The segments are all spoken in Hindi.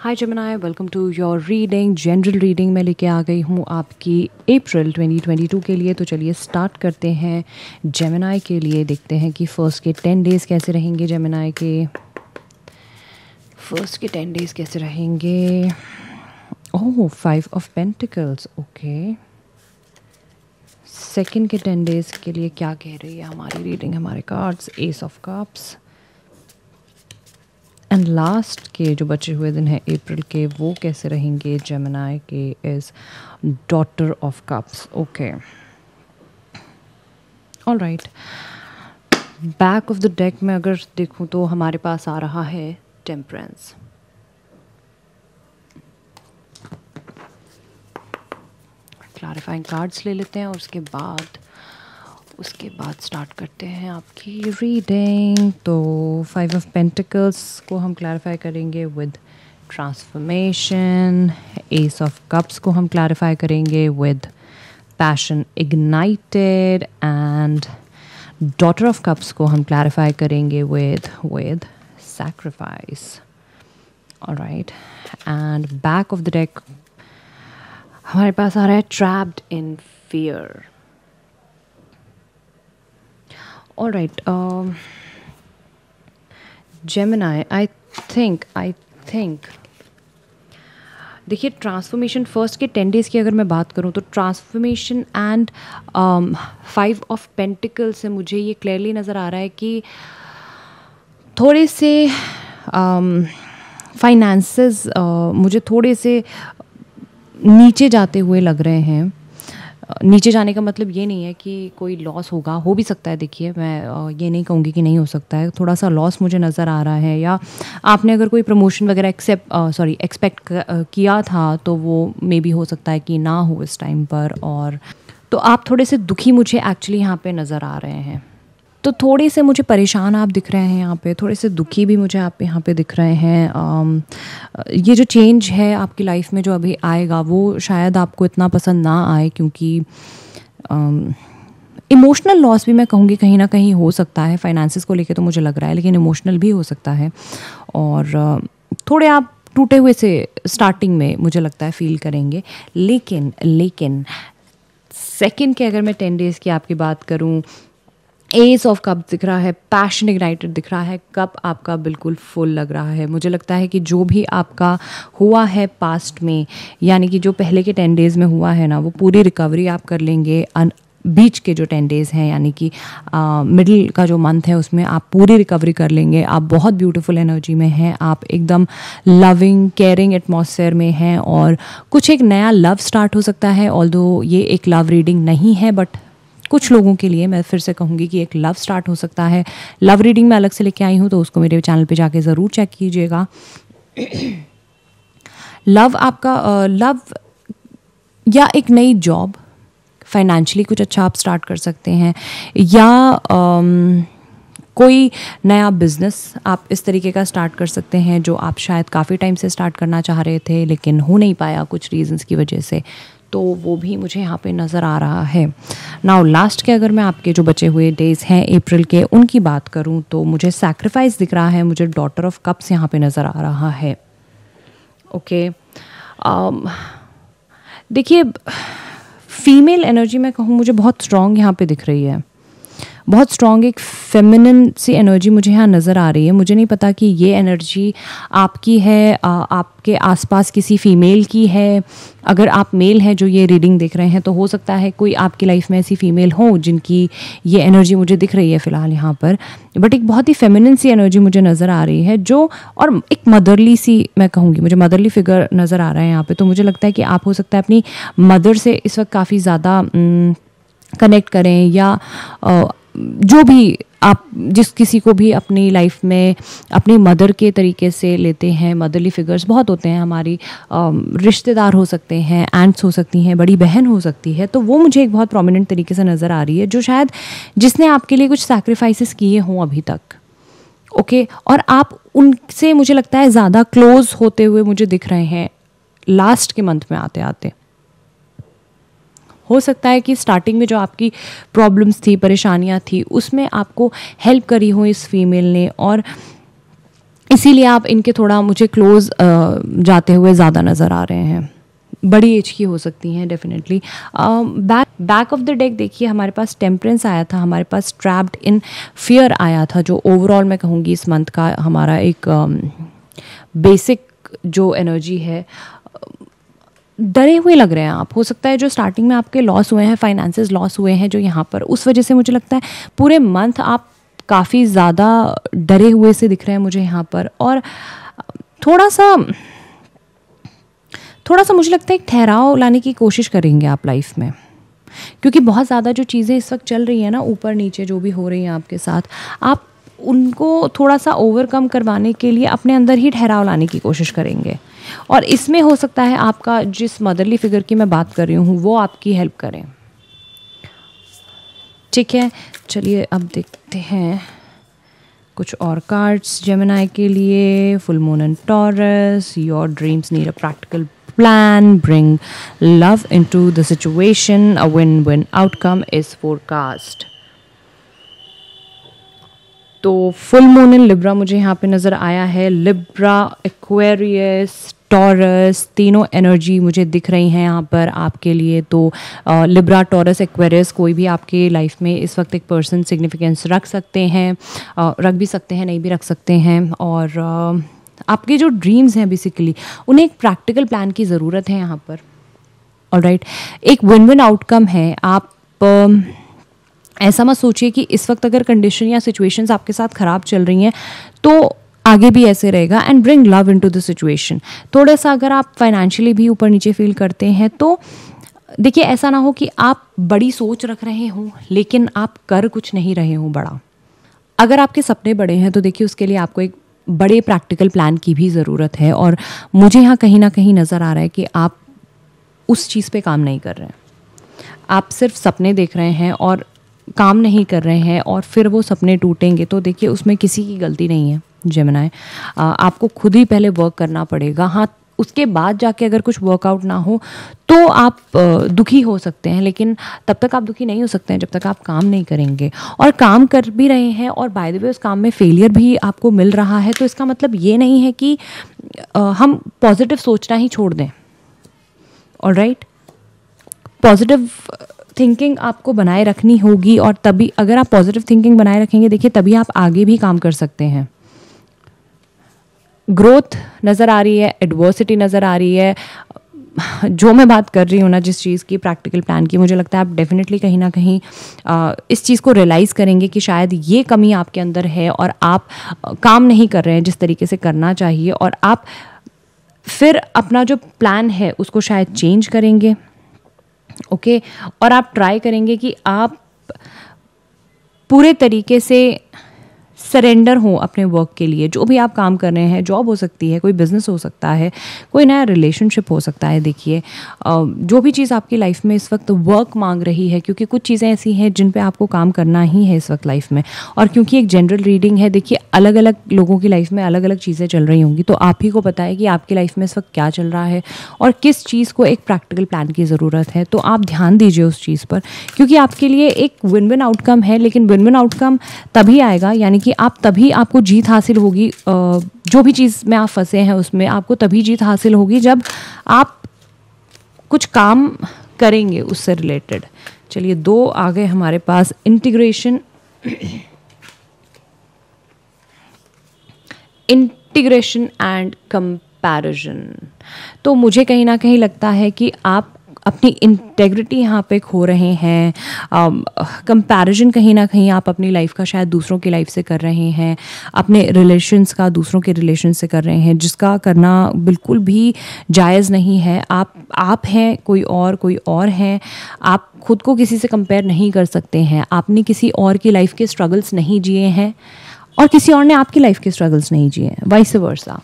Hi Gemini, welcome to your reading. General reading में लेके आ गई हूँ आपकी अप्रैल 2022 के लिए। तो चलिए स्टार्ट करते हैं जेमिनी के लिए। देखते हैं कि फर्स्ट के 10 डेज़ कैसे रहेंगे। जेमिनी के फर्स्ट के 10 डेज़ कैसे रहेंगे। ओह, 5 ऑफ पेंटिकल्स। ओके, सेकंड के 10 डेज़ के लिए क्या कह रही है हमारी रीडिंग, हमारे cards. S of cups. And last के जो बचे हुए दिन हैं अप्रैल के, वो कैसे रहेंगे जेमिनी के। Is daughter of cups. Okay, all right. Back of the deck में अगर देखूं तो हमारे पास आ रहा है टेम्परेंस। क्लैरिफाइंग कार्ड्स ले लेते हैं और उसके बाद स्टार्ट करते हैं आपकी रीडिंग। तो 5 ऑफ पेंटिकल्स को हम क्लैरिफाई करेंगे with transformation. S of cups को हम क्लैरिफाई करेंगे with passion ignited. And daughter of cups को हम क्लैरिफाई करेंगे with sacrifice. Alright, and back of the deck हमारे पास आ रहा है trapped in fear. All right, Gemini, I think देखिए, ट्रांसफॉर्मेशन फर्स्ट के 10 डेज़ की अगर मैं बात करूँ तो ट्रांसफॉर्मेशन एंड 5 ऑफ पेंटिकल से मुझे ये क्लियरली नज़र आ रहा है कि थोड़े से फाइनेंसेस मुझे थोड़े से नीचे जाते हुए लग रहे हैं। नीचे जाने का मतलब ये नहीं है कि कोई लॉस होगा, हो भी सकता है। देखिए, मैं ये नहीं कहूँगी कि नहीं हो सकता है। थोड़ा सा लॉस मुझे नज़र आ रहा है, या आपने अगर कोई प्रमोशन वगैरह एक्सपेक्ट किया था तो वो मे बी हो सकता है कि ना हो इस टाइम पर। और तो आप थोड़े से दुखी मुझे एक्चुअली यहाँ पे नज़र आ रहे हैं। तो थोड़े से मुझे परेशान आप दिख रहे हैं यहाँ पे, थोड़े से दुखी भी मुझे आप यहाँ पे दिख रहे हैं। ये जो चेंज है आपकी लाइफ में जो अभी आएगा वो शायद आपको इतना पसंद ना आए, क्योंकि इमोशनल लॉस भी मैं कहूँगी कहीं ना कहीं हो सकता है। फाइनेंसेस को लेके तो मुझे लग रहा है, लेकिन इमोशनल भी हो सकता है। और थोड़े आप टूटे हुए से स्टार्टिंग में मुझे लगता है फील करेंगे। लेकिन सेकेंड के अगर मैं 10 डेज़ की आपकी बात करूँ, एस ऑफ कप दिख रहा है, पैशन इग्नाइटेड दिख रहा है, कप आपका बिल्कुल फुल लग रहा है। मुझे लगता है कि जो भी आपका हुआ है पास्ट में, यानी कि जो पहले के 10 डेज़ में हुआ है ना, वो पूरी रिकवरी आप कर लेंगे। बीच के जो 10 डेज़ हैं, यानी कि मिडिल का जो मंथ है, उसमें आप पूरी रिकवरी कर लेंगे। आप बहुत ब्यूटीफुल एनर्जी में हैं, आप एकदम लविंग केयरिंग एटमॉस्फेयर में हैं, और कुछ एक नया लव स्टार्ट हो सकता है। ऑल्दो ये एक लव रीडिंग नहीं है, बट कुछ लोगों के लिए मैं फिर से कहूँगी कि एक लव स्टार्ट हो सकता है। लव रीडिंग मैं अलग से लेके आई हूँ, तो उसको मेरे चैनल पे जाके ज़रूर चेक कीजिएगा। लव आपका लव या एक नई जॉब, फाइनेंशियली कुछ अच्छा आप स्टार्ट कर सकते हैं, या कोई नया बिज़नेस आप इस तरीके का स्टार्ट कर सकते हैं जो आप शायद काफ़ी टाइम से स्टार्ट करना चाह रहे थे लेकिन हो नहीं पाया कुछ रीजंस की वजह से। तो वो भी मुझे यहाँ पे नज़र आ रहा है। नाउ लास्ट के अगर मैं आपके जो बचे हुए डेज़ हैं अप्रैल के, उनकी बात करूँ तो मुझे सैक्रिफाइस दिख रहा है, मुझे डॉटर ऑफ कप्स यहाँ पे नज़र आ रहा है। ओके, देखिए, फीमेल एनर्जी मैं कहूँ मुझे बहुत स्ट्रॉन्ग यहाँ पे दिख रही है। बहुत स्ट्रॉन्ग एक फेमिनिन सी एनर्जी मुझे यहाँ नज़र आ रही है। मुझे नहीं पता कि ये एनर्जी आपकी है, आपके आसपास किसी फीमेल की है। अगर आप मेल हैं जो ये रीडिंग देख रहे हैं, तो हो सकता है कोई आपकी लाइफ में ऐसी फीमेल हो जिनकी ये एनर्जी मुझे दिख रही है फ़िलहाल यहाँ पर। बट एक बहुत ही फेमिनिन सी एनर्जी मुझे नज़र आ रही है, जो और एक मदरली सी मैं कहूँगी, मुझे मदरली फिगर नज़र आ रहा है यहाँ पर। तो मुझे लगता है कि आप हो सकता है अपनी मदर से इस वक्त काफ़ी ज़्यादा कनेक्ट करें, या जो भी आप जिस किसी को भी अपनी लाइफ में अपनी मदर के तरीके से लेते हैं। मदरली फिगर्स बहुत होते हैं, हमारी रिश्तेदार हो सकते हैं, आंट्स हो सकती हैं, बड़ी बहन हो सकती है। तो वो मुझे एक बहुत प्रोमिनेंट तरीके से नज़र आ रही है, जो शायद जिसने आपके लिए कुछ सैक्रिफाइसेस किए हों अभी तक। ओके, और आप उनसे मुझे लगता है ज़्यादा क्लोज होते हुए मुझे दिख रहे हैं लास्ट के मंथ में आते आते। हो सकता है कि स्टार्टिंग में जो आपकी प्रॉब्लम्स थी, परेशानियां थी, उसमें आपको हेल्प करी हो इस फीमेल ने, और इसीलिए आप इनके थोड़ा मुझे क्लोज जाते हुए ज़्यादा नज़र आ रहे हैं। बड़ी एज की हो सकती हैं definitely. Back of the deck देखिए, हमारे पास टेम्परेंस आया था, हमारे पास ट्रैप्ड इन फियर आया था, जो ओवरऑल मैं कहूँगी इस मंथ का हमारा एक बेसिक जो एनर्जी है। डरे हुए लग रहे हैं आप, हो सकता है जो स्टार्टिंग में आपके लॉस हुए हैं, फाइनेंसेस लॉस हुए हैं जो यहाँ पर, उस वजह से मुझे लगता है पूरे मंथ आप काफ़ी ज़्यादा डरे हुए से दिख रहे हैं मुझे यहाँ पर। और थोड़ा सा मुझे लगता है एक ठहराव लाने की कोशिश करेंगे आप लाइफ में, क्योंकि बहुत ज़्यादा जो चीज़ें इस वक्त चल रही हैं ना, ऊपर नीचे जो भी हो रही हैं आपके साथ, आप उनको थोड़ा सा ओवरकम करवाने के लिए अपने अंदर ही ठहराव लाने की कोशिश करेंगे। और इसमें हो सकता है आपका जिस मदरली फिगर की मैं बात कर रही हूँ वो आपकी हेल्प करें। ठीक है, चलिए अब देखते हैं कुछ और कार्ड्स जेमिनी के लिए। Full moon and taurus, your dreams need a practical plan, bring love into the situation, a win-win outcome is forecast। तो फुल मून इन लिब्रा मुझे यहाँ पे नज़र आया है। लिब्रा, एक्वेरियस, टॉरस, तीनों एनर्जी मुझे दिख रही हैं यहाँ पर आपके लिए। तो लिब्रा, टॉरस, एक्वेरियस, कोई भी आपके लाइफ में इस वक्त एक पर्सन सिग्निफिकेंस रख सकते हैं, रख भी सकते हैं, नहीं भी रख सकते हैं। और आपके जो ड्रीम्स हैं बेसिकली उन्हें एक प्रैक्टिकल प्लान की ज़रूरत है यहाँ पर। ऑलराइट, एक विन विन आउटकम है। आप ऐसा मत सोचिए कि इस वक्त अगर कंडीशन या सिचुएशंस आपके साथ ख़राब चल रही हैं तो आगे भी ऐसे रहेगा। And bring love into the situation. थोड़ा सा अगर आप फाइनेंशियली भी ऊपर नीचे फील करते हैं तो देखिए, ऐसा ना हो कि आप बड़ी सोच रख रहे हों लेकिन आप कर कुछ नहीं रहे हों बड़ा। अगर आपके सपने बड़े हैं तो देखिए उसके लिए आपको एक बड़े प्रैक्टिकल प्लान की भी ज़रूरत है। और मुझे यहाँ कहीं ना कहीं नज़र आ रहा है कि आप उस चीज़ पे काम नहीं कर रहे हैं, आप सिर्फ सपने देख रहे हैं और काम नहीं कर रहे हैं, और फिर वो सपने टूटेंगे। तो देखिए उसमें किसी की गलती नहीं है जेमिनी, आपको खुद ही पहले वर्क करना पड़ेगा। हाँ, उसके बाद जाके अगर कुछ वर्कआउट ना हो तो आप दुखी हो सकते हैं, लेकिन तब तक आप दुखी नहीं हो सकते हैं जब तक आप काम नहीं करेंगे। और काम कर भी रहे हैं और बाय द वे उस काम में फेलियर भी आपको मिल रहा है, तो इसका मतलब ये नहीं है कि हम पॉजिटिव सोचना ही छोड़ दें। ऑलराइट, पॉजिटिव थिंकिंग आपको बनाए रखनी होगी, और तभी अगर आप पॉजिटिव थिंकिंग बनाए रखेंगे देखिए तभी आप आगे भी काम कर सकते हैं। ग्रोथ नज़र आ रही है, एडवर्सिटी नज़र आ रही है। जो मैं बात कर रही हूँ ना जिस चीज़ की, प्रैक्टिकल प्लान की, मुझे लगता है आप डेफिनेटली कहीं ना कहीं इस चीज़ को रियलाइज़ करेंगे कि शायद ये कमी आपके अंदर है और आप काम नहीं कर रहे हैं जिस तरीके से करना चाहिए, और आप फिर अपना जो प्लान है उसको शायद चेंज करेंगे। ओके, और आप ट्राई करेंगे कि आप पूरे तरीके से सरेंडर हो अपने वर्क के लिए। जो भी आप काम कर रहे हैं, जॉब हो सकती है, कोई बिजनेस हो सकता है, कोई नया रिलेशनशिप हो सकता है। देखिए जो भी चीज़ आपकी लाइफ में इस वक्त वर्क मांग रही है, क्योंकि कुछ चीज़ें ऐसी हैं जिन पे आपको काम करना ही है इस वक्त लाइफ में। और क्योंकि एक जनरल रीडिंग है, देखिए अलग अलग लोगों की लाइफ में अलग अलग चीज़ें चल रही होंगी, तो आप ही को पता है कि आपकी लाइफ में इस वक्त क्या चल रहा है और किस चीज़ को एक प्रैक्टिकल प्लान की ज़रूरत है। तो आप ध्यान दीजिए उस चीज़ पर, क्योंकि आपके लिए एक विन विन आउटकम है। लेकिन विन विन आउटकम तभी आएगा, यानी कि तभी आपको जीत हासिल होगी। जो भी चीज़ में आप फंसे हैं उसमें आपको तभी जीत हासिल होगी जब आप कुछ काम करेंगे उससे रिलेटेड। चलिए, 2 आ गए हमारे पास, इंटीग्रेशन एंड कंपैरिजन। तो मुझे कहीं ना कहीं लगता है कि आप अपनी इंटेग्रिटी यहाँ पे खो रहे हैं। कंपैरिजन कहीं ना कहीं आप अपनी लाइफ का शायद दूसरों की लाइफ से कर रहे हैं, अपने रिलेशंस का दूसरों के रिलेशन से कर रहे हैं, जिसका करना बिल्कुल भी जायज़ नहीं है। आप हैं, कोई और हैं। आप खुद को किसी से कंपेयर नहीं कर सकते हैं। आपने किसी और की लाइफ के स्ट्रगल्स नहीं जिए हैं और किसी और ने आपकी लाइफ के स्ट्रगल्स नहीं जिए हैं, वाइस वर्सा।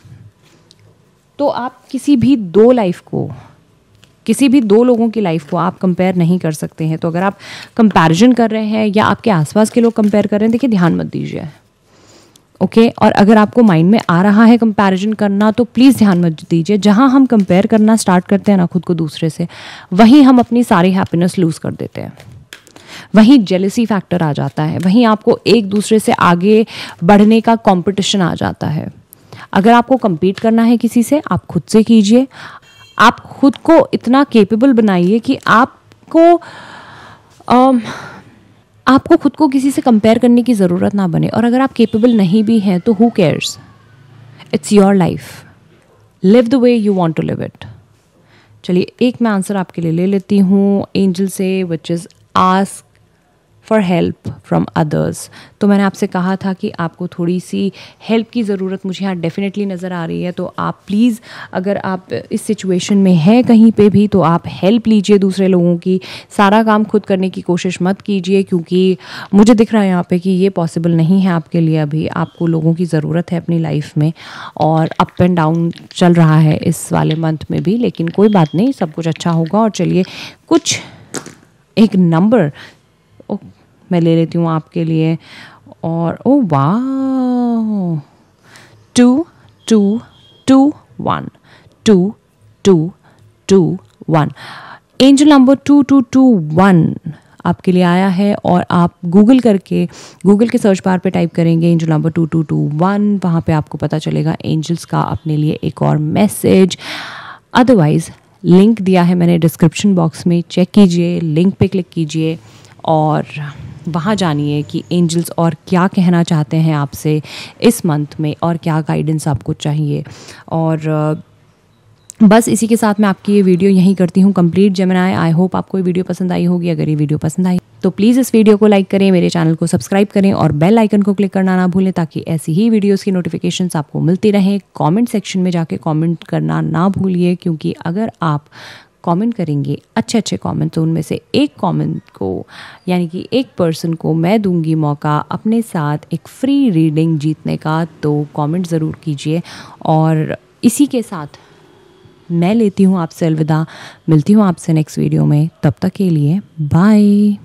तो आप किसी भी दो लोगों की लाइफ को आप कंपेयर नहीं कर सकते हैं। तो अगर आप कंपैरिजन कर रहे हैं या आपके आसपास के लोग कंपेयर कर रहे हैं, देखिए ध्यान मत दीजिए। ओके, और अगर आपको माइंड में आ रहा है कंपैरिजन करना तो प्लीज़ ध्यान मत दीजिए। जहां हम कंपेयर करना स्टार्ट करते हैं ना खुद को दूसरे से, वहीं हम अपनी सारी हैप्पीनेस लूज़ कर देते हैं। वहीं जेलसी फैक्टर आ जाता है, वहीं आपको एक दूसरे से आगे बढ़ने का कंपटीशन आ जाता है। अगर आपको compete करना है किसी से, आप खुद से कीजिए। आप खुद को इतना केपेबल बनाइए कि आपको खुद को किसी से कंपेयर करने की ज़रूरत ना बने। और अगर आप केपेबल नहीं भी हैं तो who cares, it's your life, live the way you want to live it. चलिए एक मैं आंसर आपके लिए ले लेती हूँ एंजल से, which is ask for help from others. तो मैंने आपसे कहा था कि आपको थोड़ी सी हेल्प की ज़रूरत मुझे यहाँ डेफिनेटली नज़र आ रही है। तो आप प्लीज़, अगर आप इस सिचुएशन में हैं कहीं पे भी, तो आप हेल्प लीजिए दूसरे लोगों की। सारा काम खुद करने की कोशिश मत कीजिए, क्योंकि मुझे दिख रहा है यहाँ पे कि ये पॉसिबल नहीं है आपके लिए। अभी आपको लोगों की ज़रूरत है अपनी लाइफ में, और अप एंड डाउन चल रहा है इस वाले मंथ में भी, लेकिन कोई बात नहीं, सब कुछ अच्छा होगा। और चलिए कुछ एक नंबर मैं ले लेती हूँ आपके लिए। और ओ वाह, 2 2 2 1 2 2 2 1, एंजल नंबर 2221 आपके लिए आया है। और आप गूगल के सर्च बार पे टाइप करेंगे एंजल नंबर 2221, वहाँ पे आपको पता चलेगा एंजल्स का अपने लिए एक और मैसेज। अदरवाइज़ लिंक दिया है मैंने डिस्क्रिप्शन बॉक्स में, चेक कीजिए, लिंक पे क्लिक कीजिए और वहाँ जानिए कि एंजल्स और क्या कहना चाहते हैं आपसे इस मंथ में, और क्या गाइडेंस आपको चाहिए। और बस इसी के साथ मैं आपकी ये वीडियो यहीं करती हूँ कंप्लीट जेमिनी। आई होप आपको ये वीडियो पसंद आई होगी। अगर ये वीडियो पसंद आई तो प्लीज़ इस वीडियो को लाइक करें, मेरे चैनल को सब्सक्राइब करें और बेल आइकन को क्लिक करना ना भूलें, ताकि ऐसी ही वीडियोस की नोटिफिकेशंस आपको मिलती रहें। कमेंट सेक्शन में जाके कमेंट करना ना भूलिए, क्योंकि अगर आप कमेंट करेंगे अच्छे कमेंट, तो उनमें से एक कमेंट को, यानी कि एक पर्सन को मैं दूंगी मौका अपने साथ एक फ्री रीडिंग जीतने का। तो कमेंट ज़रूर कीजिए। और इसी के साथ मैं लेती हूँ आपसे अलविदा, मिलती हूँ आपसे नेक्स्ट वीडियो में। तब तक के लिए बाय।